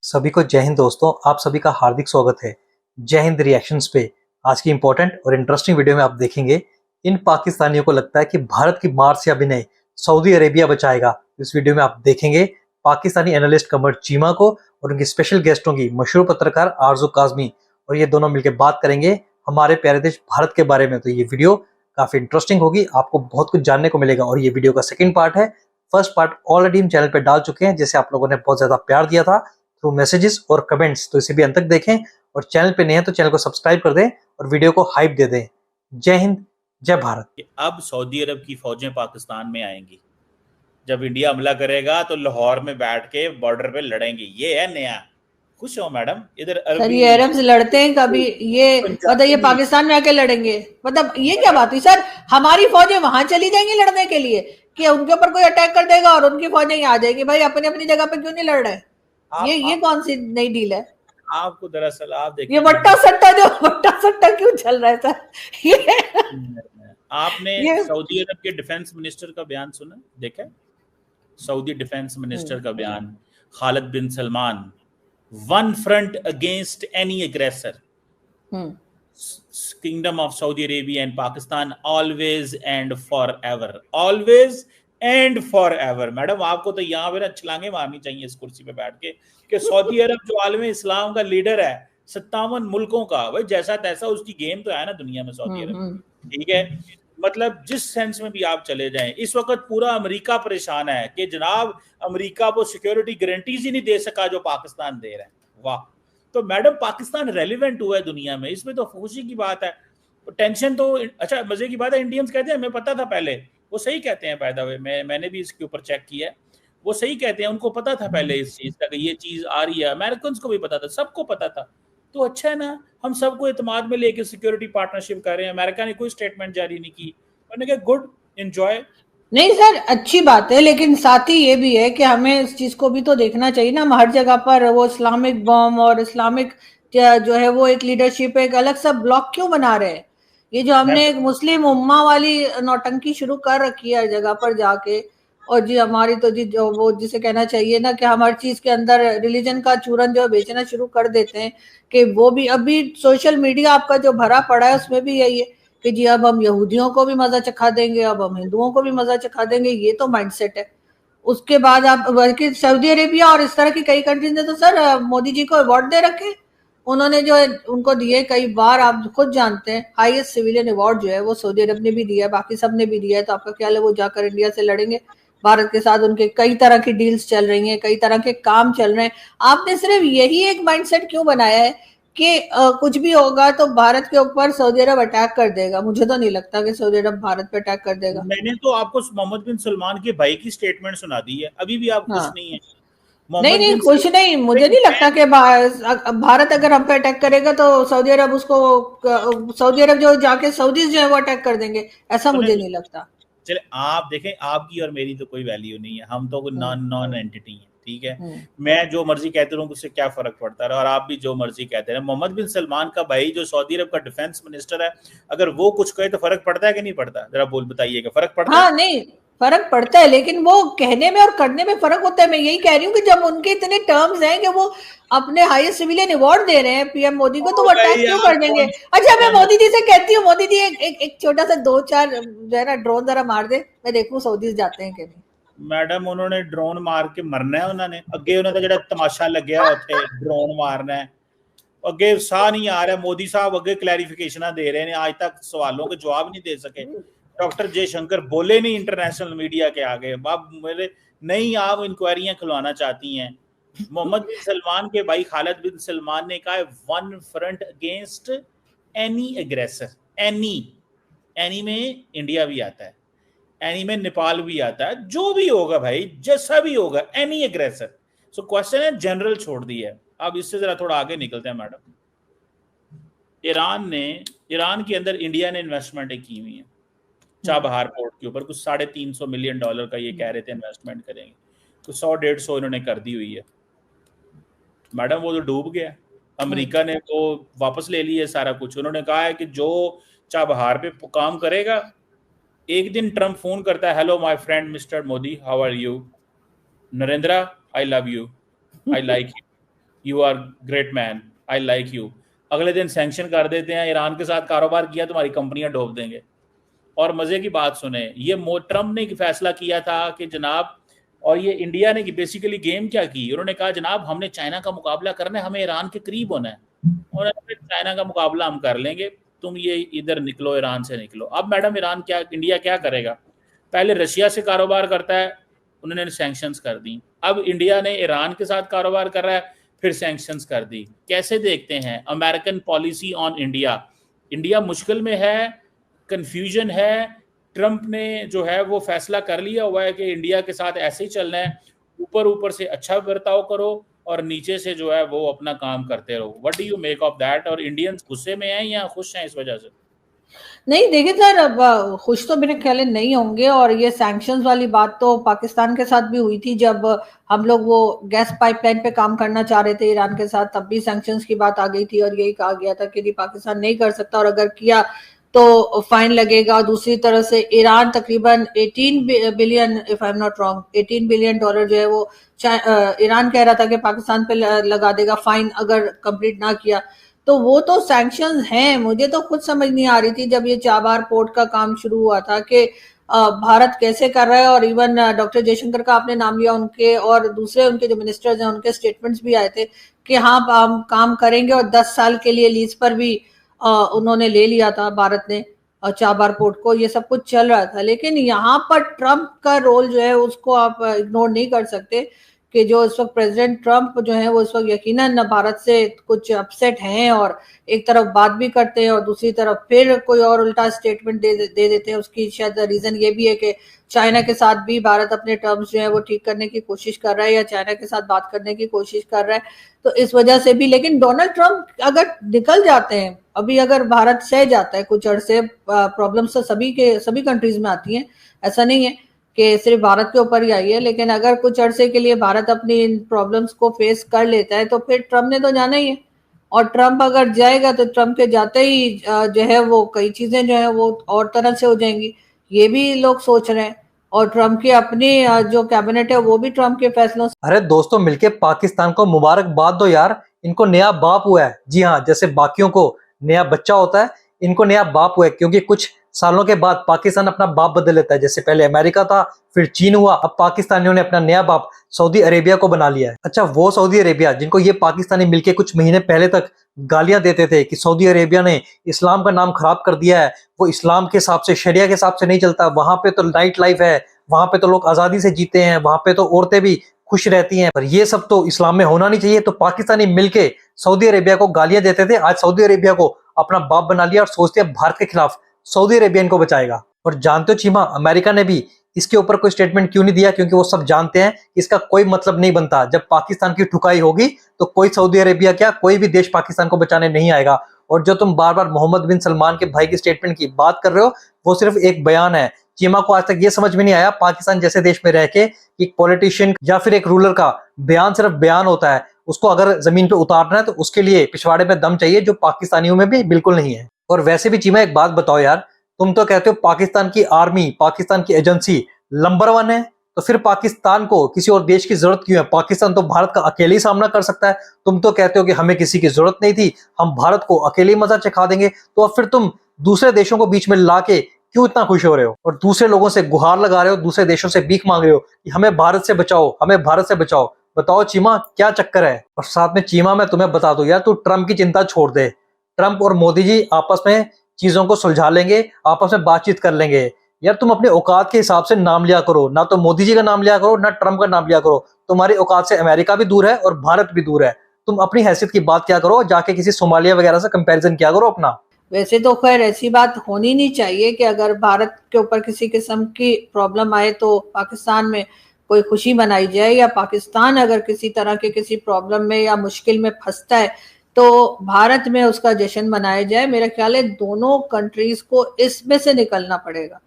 सभी को जय हिंद दोस्तों, आप सभी का हार्दिक स्वागत है जय हिंद रिएक्शंस पे। आज की इंपॉर्टेंट और इंटरेस्टिंग वीडियो में आप देखेंगे इन पाकिस्तानियों को लगता है कि भारत की मार से अभी नहीं सऊदी अरेबिया बचाएगा। इस वीडियो में आप देखेंगे पाकिस्तानी एनालिस्ट कमर चीमा को और उनके स्पेशल गेस्टों की मशहूर पत्रकार आरजू काजमी, और ये दोनों मिलकर बात करेंगे हमारे प्यारे देश भारत के बारे में। तो ये वीडियो काफी इंटरेस्टिंग होगी, आपको बहुत कुछ जानने को मिलेगा। और ये वीडियो का सेकंड पार्ट है। फर्स्ट पार्ट ऑलरेडी हम चैनल पे डाल चुके हैं, जैसे आप लोगों ने बहुत ज्यादा प्यार दिया था थ्रू मैसेजेस और कमेंट्स, तो इसे भी अंत तक देखें। और चैनल पे नए हैं तो चैनल को सब्सक्राइब कर दें और वीडियो को हाइप दे दें। जय हिंद, जय भारत। अब सऊदी अरब की फौजें पाकिस्तान में आएंगी। जब इंडिया हमला करेगा तो लाहौर में बैठ के बॉर्डर पे लड़ेंगे। ये है नया। खुश हो मैडम? इधर सर ये अरब से लड़ते हैं कभी, ये मतलब ये पाकिस्तान में आके लड़ेंगे, मतलब ये क्या बात हुई सर? हमारी फौजें वहां चली जाएंगी लड़ने के लिए कि उनके ऊपर कोई अटैक कर देगा और उनकी फौजें यहाँ आ जाएगी? भाई अपनी अपनी जगह पे क्यों नहीं लड़ रहे? ये कौन सी नई डील है? आपको दरअसल आप देखिए, ये वट्टा सट्टा क्यों चल रहा है सर? ये आपने सऊदी अरब के डिफेंस मिनिस्टर का बयान सुना, देखा? सऊदी डिफेंस मिनिस्टर का बयान, Khalid bin Salman, one front against any aggressor, kingdom of Saudi Arabia and Pakistan always and forever, always and forever. Madam आपको तो यहाँ पे ना छलांगे मारनी चाहिए इस कुर्सी पे बैठ के कि सऊदी अरब जो आलम इस्लाम का लीडर है 57 मुल्कों का, भाई जैसा तैसा उसकी गेम तो है ना दुनिया में सऊदी अरब, ठीक है? मतलब जिस सेंस में भी आप चले जाएं, इस वक्त पूरा अमेरिका परेशान है कि जनाब अमेरिका वो सिक्योरिटी गारंटीज ही नहीं दे सका जो पाकिस्तान दे रहा है। वाह! तो मैडम पाकिस्तान रेलिवेंट हुआ है दुनिया में, इसमें तो खुशी की बात है। टेंशन तो अच्छा, मजे की बात है, इंडियंस कहते हैं हमें पता था पहले, वो सही कहते हैं। बाय द वे मैंने भी इसके ऊपर चेक किया है, वो सही कहते हैं, उनको पता था पहले इस चीज का कि ये चीज आ रही है। अमेरिकन को भी पता था, सबको पता था। तो अच्छा है ना, हम सबको एतमाद में लेके सिक्योरिटी पार्टनरशिप कर रहे हैं। अमेरिका ने कोई स्टेटमेंट जारी नहीं की, मैंने कहा गुड, एंजॉय। नहीं सर, अच्छी बात है, लेकिन साथ ही ये भी है कि हमें इस चीज को भी तो देखना चाहिए ना। हम हर जगह पर वो इस्लामिक बम और इस्लामिक जो है वो एक लीडरशिप एक अलग सा ब्लॉक क्यों बना रहे हैं? ये जो हमने एक मुस्लिम उम्मा वाली नौटंकी शुरू कर रखी है हर जगह पर जाके, और जी हमारी तो जी जो वो जिसे कहना चाहिए ना कि हम हर चीज के अंदर रिलीजन का चूरन जो बेचना शुरू कर देते हैं, कि वो भी अभी सोशल मीडिया आपका जो भरा पड़ा है उसमें भी यही है कि जी अब हम यहूदियों को भी मजा चखा देंगे, अब हम हिंदुओं को भी मजा चखा देंगे। ये तो माइंडसेट है। उसके बाद आप बल्कि सऊदी अरेबिया और इस तरह की कई कंट्रीज ने तो सर मोदी जी को अवार्ड दे रखे। उन्होंने जो है उनको दिए कई बार, आप खुद जानते हैं हाईएस्ट सिविलियन अवार्ड जो है वो सऊदी अरब ने भी दिया है, बाकी सब ने भी दिया है। तो आपका ख्याल है वो जाकर इंडिया से लड़ेंगे? भारत के साथ उनके कई तरह की डील्स चल रही हैं, कई तरह के काम चल रहे हैं। आपने सिर्फ यही एक माइंडसेट क्यों बनाया है कि कुछ भी होगा तो भारत के ऊपर सऊदी अरब अटैक कर देगा? मुझे तो नहीं लगता कि सऊदी अरब भारत पे अटैक कर देगा। मैंने तो आपको मोहम्मद बिन सलमान के भाई की स्टेटमेंट सुना दी है, अभी भी आप खुश नहीं है? नहीं कुछ नहीं, मुझे नहीं लगता कि भारत अगर हम पे अटैक करेगा तो सऊदी अरब उसको, सऊदी अरब जो जाके सऊदीज जो है वो अटैक कर देंगे, ऐसा मुझे नहीं लगता। चले आप देखें, आपकी और मेरी तो कोई वैल्यू नहीं है, हम तो नॉन एंटिटी है, ठीक है? मैं जो मर्जी कहते रहूं उससे क्या फर्क पड़ता है, और आप भी जो मर्जी कहते रहे। मोहम्मद बिन सलमान का भाई जो सऊदी अरब का डिफेंस मिनिस्टर है, अगर वो कुछ कहे तो फर्क पड़ता है कि नहीं पड़ता? जरा बताइएगा, फर्क पड़ता है? हाँ नहीं, फर्क पड़ता है, लेकिन वो कहने में और करने में फर्क होता है। मैं यही कह रही हूँ कि जब उनके इतने टर्म्स हैं कि वो अपने हाईएस्ट सिविलियन अवार्ड दे रहे हैं पीएम मोदी को, तो वो अटैक क्यों कर देंगे? अच्छा, मैं मोदी जी से कहती हूँ, मोदी जी एक छोटा सा 2-4 जो है ना ड्रोन जरा मार दे, मैं देखूं सऊदीज जाते हैं कि नहीं। मैडम उन्होंने ड्रोन मार के मरना है, उन्होंने अगे उन्होंने जो तमाशा लग्या उत्थे ड्रोन मारना है, अगे साह नहीं आ रहा। मोदी साहब अगे क्लैरिफिकेशन दे रहे हैं, आज तक सवालों के जवाब नहीं दे सके। डॉक्टर जयशंकर बोले नहीं इंटरनेशनल मीडिया के आगे, अब मेरे नहीं आप इंक्वायरियां खुलवाना चाहती हैं। मोहम्मद बिन सलमान के भाई खालिद बिन सलमान ने कहा है one front against any aggressor. Any में इंडिया भी आता है, एनी में नेपाल भी आता है, जो भी होगा भाई, जैसा भी होगा, एनी एग्रेसर। सो क्वेश्चन है जनरल छोड़ दिया है। अब इससे जरा थोड़ा आगे निकलते हैं मैडम। ईरान के अंदर इंडिया ने इन्वेस्टमेंट की हुई है चाबहार पोर्ट के ऊपर, कुछ $350 मिलियन का ये कह रहे थे इन्वेस्टमेंट करेंगे, कुछ 100-150 इन्होंने कर दी हुई है। मैडम वो तो डूब गया, अमेरिका ने तो वापस ले लिया सारा कुछ। उन्होंने कहा है कि जो चाबहार पे काम करेगा, एक दिन ट्रम्प फोन करता है, hello my friend mister Modi, how are you? Narendra, I love you, I like you. You are great man, I like you. अगले दिन सैंक्शन कर देते हैं, ईरान के साथ कारोबार किया तुम्हारी कंपनियां डूब देंगे। और मजे की बात सुने, ये ट्रम्प ने फैसला किया था कि जनाब, और ये इंडिया ने बेसिकली गेम क्या की, उन्होंने कहा जनाब हमने चाइना का मुकाबला करना है, हमें ईरान के करीब होना है, और चाइना का मुकाबला हम कर लेंगे, तुम ये इधर निकलो, ईरान से निकलो। अब मैडम इंडिया क्या करेगा? पहले रशिया से कारोबार करता है, उन्होंने सैंक्शंस कर दी। अब इंडिया ने ईरान के साथ कारोबार कर रहा है, फिर सैंक्शंस कर दी। कैसे देखते हैं American policy on India? India मुश्किल में है, कंफ्यूजन है। ट्रंप ने जो है वो फैसला कर लिया हुआ है कि इंडिया के साथ ऐसे ही चलना है, ऊपर ऊपर से अच्छा बर्ताव करो और नीचे से जो है वो अपना काम करते रहो। What do you make of that? और इंडियंस गुस्से में हैं या खुश हैं इस वजह से? नहीं देखिए सर, अब खुश तो मेरे ख्याल नहीं होंगे। और ये सैंक्शंस वाली बात तो पाकिस्तान के साथ भी हुई थी, जब हम लोग वो गैस पाइपलाइन पे काम करना चाह रहे थे ईरान के साथ, तब भी सैंक्शंस की बात आ गई थी और यही कहा गया था कि नहीं, पाकिस्तान नहीं कर सकता और अगर किया तो फाइन लगेगा। और दूसरी तरह से ईरान तकरीबन 18 billion, if I am not wrong, 18 billion dollar जो है वो ईरान कह रहा था कि पाकिस्तान पे लगा देगा फाइन अगर कंप्लीट ना किया। तो वो तो सैंक्शंस हैं। मुझे तो खुद समझ नहीं आ रही थी जब ये चाबार पोर्ट का काम शुरू हुआ था कि भारत कैसे कर रहा है। और इवन डॉक्टर जयशंकर का आपने नाम लिया, उनके और दूसरे उनके जो मिनिस्टर्स हैं उनके स्टेटमेंट्स भी आए थे कि हाँ हम काम करेंगे। और 10 साल के लिए लीज पर भी उन्होंने ले लिया था भारत ने चाबार पोर्ट को। ये सब कुछ चल रहा था, लेकिन यहाँ पर ट्रंप का रोल जो है उसको आप इग्नोर नहीं कर सकते कि जो इस वक्त प्रेसिडेंट ट्रंप जो है वो इस वक्त यकीनन भारत से कुछ अपसेट हैं और एक तरफ बात भी करते हैं और दूसरी तरफ फिर कोई और उल्टा स्टेटमेंट दे देते हैं। उसकी शायद रीजन ये भी है कि चाइना के साथ भी भारत अपने टर्म्स जो है वो ठीक करने की कोशिश कर रहा है या चाइना के साथ बात करने की कोशिश कर रहा है, तो इस वजह से भी। लेकिन डोनाल्ड ट्रंप अगर निकल जाते हैं, अभी अगर भारत सह जाता है कुछ अरसे, प्रॉब्लम्स तो सभी कंट्रीज में आती हैं, ऐसा नहीं है कि सिर्फ भारत के ऊपर ही आई है, लेकिन अगर कुछ अरसे के लिए भारत अपनी इन प्रॉब्लम्स को फेस कर लेता है तो फिर ट्रंप ने तो जाना ही है। और ट्रंप अगर जाएगा तो ट्रंप के जाते ही जो है वो कई चीजें जो है वो और तरह से हो जाएंगी, ये भी लोग सोच रहे हैं। और ट्रंप की अपनी जो कैबिनेट है वो भी ट्रंप के फैसलों से। अरे दोस्तों, मिलके पाकिस्तान को मुबारकबाद दो यार, इनको नया बाप हुआ है। जी हाँ, जैसे बाकियों को नया बच्चा होता है, इनको नया बाप हुआ है, क्योंकि कुछ सालों के बाद पाकिस्तान अपना बाप बदल लेता है। जैसे पहले अमेरिका था, फिर चीन हुआ, अब पाकिस्तानियों ने अपना नया बाप सऊदी अरेबिया को बना लिया है। अच्छा, वो सऊदी अरेबिया जिनको ये पाकिस्तानी मिलके कुछ महीने पहले तक गालियां देते थे कि सऊदी अरेबिया ने इस्लाम का नाम खराब कर दिया है, वो इस्लाम के हिसाब से, शरिया के हिसाब से नहीं चलता, वहां पे तो नाइट लाइफ है, वहां पे तो लोग आजादी से जीते हैं, वहां पे तो औरतें भी खुश रहती हैं, पर ये सब तो इस्लाम में होना नहीं चाहिए। तो पाकिस्तानी मिलके सऊदी अरेबिया को गालियां देते थे, आज सऊदी अरेबिया को अपना बाप बना लिया और सोचते हैं भारत के खिलाफ सऊदी अरेबिया इनको बचाएगा। और जानते हो चीमा, अमेरिका ने भी इसके ऊपर कोई स्टेटमेंट क्यों नहीं दिया? क्योंकि वो सब जानते हैं कि इसका कोई मतलब नहीं बनता। जब पाकिस्तान की ठुकाई होगी तो कोई सऊदी अरेबिया क्या, कोई भी देश पाकिस्तान को बचाने नहीं आएगा। और जो तुम बार बार मोहम्मद बिन सलमान के भाई की स्टेटमेंट की बात कर रहे हो, वो सिर्फ एक बयान है। चीमा को आज तक ये समझ में नहीं आया पाकिस्तान जैसे देश में रह के एक पॉलिटिशियन या फिर एक रूलर का बयान सिर्फ बयान होता है, उसको अगर जमीन पे उतारना है तो उसके लिए पिछवाड़े में दम चाहिए, जो पाकिस्तानियों में भी बिल्कुल नहीं है। और वैसे भी चीमा एक बात बताओ यार, तुम तो कहते हो पाकिस्तान की आर्मी, पाकिस्तान की एजेंसी नंबर 1 है, तो फिर पाकिस्तान को किसी और देश की जरूरत क्यों है? पाकिस्तान तो भारत का अकेले ही सामना कर सकता है। तुम तो कहते हो कि हमें किसी की जरूरत नहीं थी, हम भारत को अकेले ही मजा चखा देंगे, तो अब फिर तुम दूसरे देशों को बीच में लाके क्यों इतना खुश हो रहे हो और दूसरे लोगों से गुहार लगा रहे हो, दूसरे देशों से भीख मांग रहे हो कि हमें भारत से बचाओ, हमें भारत से बचाओ? बताओ चीमा, क्या चक्कर है? और साथ में चीमा, मैं तुम्हें बता दूं यार, तू ट्रंप की चिंता छोड़ दे। ट्रंप और मोदी जी आपस में चीजों को सुलझा लेंगे, आपस में बातचीत कर लेंगे। यार तुम अपने औकात के हिसाब से नाम लिया करो, ना तो मोदी जी का नाम लिया करो, ना ट्रंप का नाम लिया करो। तुम्हारी औकात से अमेरिका भी दूर है और भारत भी दूर है। तुम अपनी हैसियत की बात क्या करो, जाके किसी सोमालिया वगैरह से कंपैरिजन क्या करो अपना। वैसे तो खैर ऐसी बात होनी नहीं चाहिए कि अगर भारत के ऊपर किसी किस्म की प्रॉब्लम आए तो पाकिस्तान में कोई खुशी मनाई जाए, या पाकिस्तान अगर किसी तरह के किसी प्रॉब्लम में या मुश्किल में फंसता है तो भारत में उसका जश्न मनाया जाए। मेरा ख्याल है दोनों कंट्रीज को इसमें से निकलना पड़ेगा।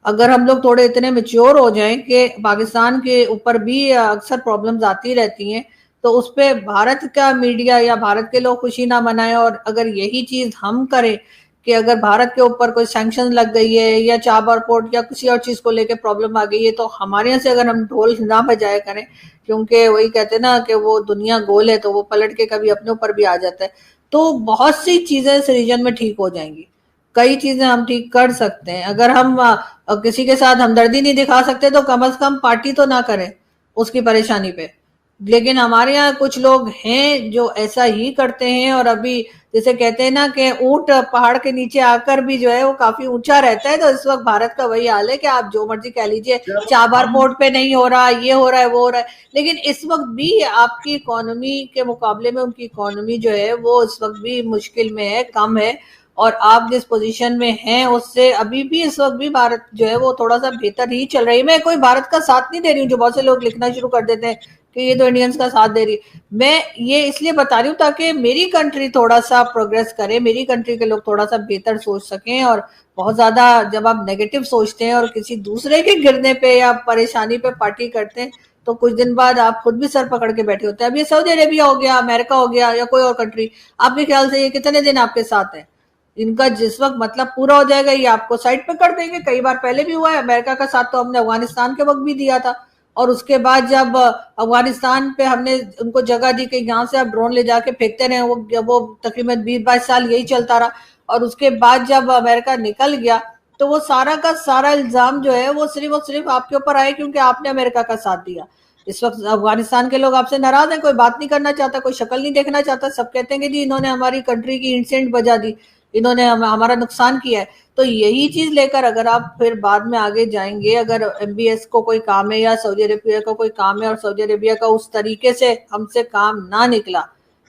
अगर हम लोग थोड़े इतने मेच्योर हो जाएं कि पाकिस्तान के ऊपर भी अक्सर प्रॉब्लम्स आती रहती हैं, तो उस पे भारत का मीडिया या भारत के लोग खुशी ना मनाएं, और अगर यही चीज हम करें कि अगर भारत के ऊपर कोई सैंक्शन लग गई है या चाबहार पोर्ट या किसी और चीज को लेके प्रॉब्लम आ गई है, तो हमारे यहाँ से अगर हम ढोल ना बजाया करें, क्योंकि वही कहते हैं ना कि वो दुनिया गोल है तो वो पलट के कभी अपने ऊपर भी आ जाता है, तो बहुत सी चीजें इस रीजन में ठीक हो जाएंगी। कई चीजें हम ठीक कर सकते हैं। अगर हम किसी के साथ हमदर्दी नहीं दिखा सकते तो कम से कम पार्टी तो ना करें उसकी परेशानी पे। लेकिन हमारे यहाँ कुछ लोग हैं जो ऐसा ही करते हैं, और अभी जैसे कहते हैं ना कि ऊंट पहाड़ के नीचे आकर भी जो है वो काफी ऊंचा रहता है, तो इस वक्त भारत का वही हाल है कि आप जो मर्जी कह लीजिए, चाबहार पोर्ट पे नहीं हो रहा, ये हो रहा है, वो हो रहा है, लेकिन इस वक्त भी आपकी इकोनॉमी के मुकाबले में उनकी इकोनॉमी जो है वो इस वक्त भी मुश्किल में है, कम है, और आप जिस पोजीशन में हैं उससे अभी भी इस वक्त भी भारत जो है वो थोड़ा सा बेहतर ही चल रही है। मैं कोई भारत का साथ नहीं दे रही हूँ, जो बहुत से लोग लिखना शुरू कर देते हैं कि ये तो इंडियंस का साथ दे रही है। मैं ये इसलिए बता रही हूँ ताकि मेरी कंट्री थोड़ा सा प्रोग्रेस करे, मेरी कंट्री के लोग थोड़ा सा बेहतर सोच सकें, और बहुत ज्यादा जब आप नेगेटिव सोचते हैं और किसी दूसरे के गिरने पे या परेशानी पे पार्टी करते हैं, तो कुछ दिन बाद आप खुद भी सर पकड़ के बैठे होते हैं। अब ये सऊदी अरेबिया हो गया, अमेरिका हो गया, या कोई और कंट्री, आपके ख्याल से ये कितने दिन आपके साथ है? इनका जिस वक्त मतलब पूरा हो जाएगा ये आपको साइड पे कर देंगे। कई बार पहले भी हुआ है, अमेरिका का साथ तो हमने अफगानिस्तान के वक्त भी दिया था, और उसके बाद जब अफगानिस्तान पे हमने उनको जगह दी कि यहाँ से आप ड्रोन ले जाके फेंकते रहे, वो तकरीबन 20-22 साल यही चलता रहा, और उसके बाद जब अमेरिका निकल गया तो वो सारा का सारा इल्जाम जो है वो सिर्फ और सिर्फ आपके ऊपर आया क्योंकि आपने अमेरिका का साथ दिया। इस वक्त अफगानिस्तान के लोग आपसे नाराज हैं, कोई बात नहीं करना चाहता, कोई शक्ल नहीं देखना चाहता, सब कहते हैं कि जी इन्होंने हमारी कंट्री की इंसेंट बजा दी, इन्होंने हमारा नुकसान किया है। तो यही चीज लेकर अगर आप फिर बाद में आगे जाएंगे, अगर MBS को कोई काम है या सऊदी अरेबिया का कोई काम है और सऊदी अरेबिया का उस तरीके से हमसे काम ना निकला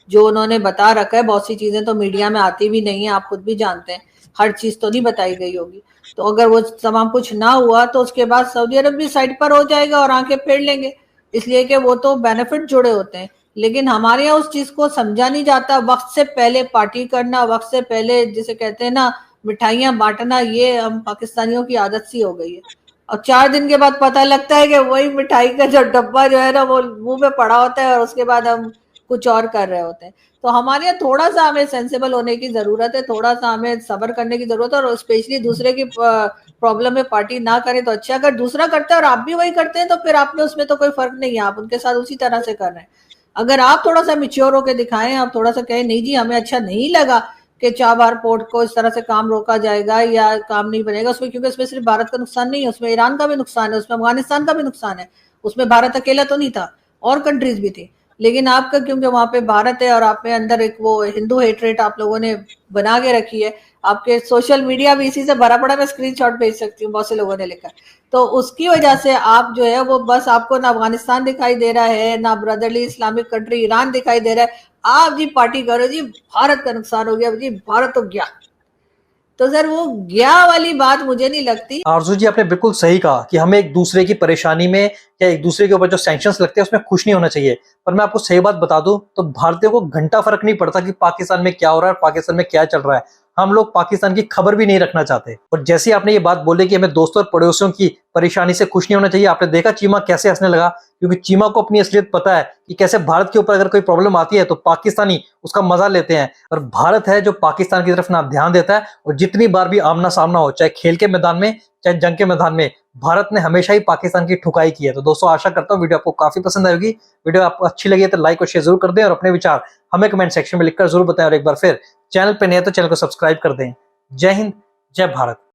जो उन्होंने बता रखा है, बहुत सी चीजें तो मीडिया में आती भी नहीं है, आप खुद भी जानते हैं, हर चीज तो नहीं बताई गई होगी, तो अगर वो तमाम कुछ ना हुआ तो उसके बाद सऊदी अरब भी साइड पर हो जाएगा और आंखें फेर लेंगे, इसलिए कि वो तो बेनिफिट जुड़े होते हैं। लेकिन हमारे यहाँ उस चीज को समझा नहीं जाता। वक्त से पहले पार्टी करना, वक्त से पहले जिसे कहते हैं ना मिठाइयां बांटना, ये हम पाकिस्तानियों की आदत सी हो गई है, और 4 दिन के बाद पता लगता है कि वही मिठाई का जो डब्बा जो है ना वो मुंह में पड़ा होता है, और उसके बाद हम कुछ और कर रहे होते हैं। तो हमारे यहाँ थोड़ा सा हमें सेंसिबल होने की जरूरत है, थोड़ा सा हमें सब्र करने की जरूरत है, और स्पेशली दूसरे की प्रॉब्लम में पार्टी ना करें तो अच्छा। अगर दूसरा करता है और आप भी वही करते हैं तो फिर आप में उसमें तो कोई फर्क नहीं है, आप उनके साथ उसी तरह से कर रहे हैं। अगर आप थोड़ा सा मिच्योर होकर दिखाएं, आप थोड़ा सा कहें नहीं जी हमें अच्छा नहीं लगा कि चाबहार पोर्ट को इस तरह से काम रोका जाएगा या काम नहीं बनेगा उसमें, क्योंकि इसमें सिर्फ भारत का नुकसान नहीं है, उसमें ईरान का भी नुकसान है, उसमें अफगानिस्तान का भी नुकसान है, उसमें भारत अकेला तो नहीं था, और कंट्रीज भी थी। लेकिन आपका क्योंकि वहां पे भारत है और आप में अंदर एक वो हिंदू हेटरेट आप लोगों ने बना के रखी है, आपके सोशल मीडिया भी इसी से भरा पड़ा, मैं स्क्रीनशॉट भेज सकती हूँ, बहुत से लोगों ने लिखा, तो उसकी वजह से आप जो है वो बस आपको ना अफगानिस्तान दिखाई दे रहा है, ना ब्रदरली इस्लामिक कंट्री ईरान दिखाई दे रहा है, आप जी पार्टी करो जी भारत का नुकसान हो गया जी, भारत तो गया। तो सर वो गया वाली बात मुझे नहीं लगती। आरजू जी, आपने बिल्कुल सही कहा कि हमें एक दूसरे की परेशानी में या एक दूसरे के ऊपर जो सैंक्शंस लगते हैं उसमें खुश नहीं होना चाहिए। पर मैं आपको सही बात बता दूं तो भारतीयों को घंटा फर्क नहीं पड़ता कि पाकिस्तान में क्या हो रहा है, पाकिस्तान में क्या चल रहा है। हम लोग पाकिस्तान की खबर भी नहीं रखना चाहते। और जैसे ही आपने ये बात बोली कि हमें दोस्तों और पड़ोसियों की परेशानी से खुश नहीं होना चाहिए, आपने देखा चीमा कैसे हंसने लगा, क्योंकि चीमा को अपनी असलियत पता है कि कैसे भारत के ऊपर अगर कोई प्रॉब्लम आती है तो पाकिस्तानी उसका मजा लेते हैं, और भारत है जो पाकिस्तान की तरफ ना ध्यान देता है। और जितनी बार भी आमना सामना हो, चाहे खेल के मैदान में चाहे जंग के मैदान में, भारत ने हमेशा ही पाकिस्तान की ठुकाई की है। तो दोस्तों आशा करता हूँ वीडियो आपको काफी पसंद आएगी। वीडियो आपको अच्छी लगी है तो लाइक और शेयर जरूर कर दें, और अपने विचार हमें कमेंट सेक्शन में लिखकर जरूर बताएं, और एक बार फिर चैनल पे नए तो चैनल को सब्सक्राइब कर दें। जय हिंद, जय भारत।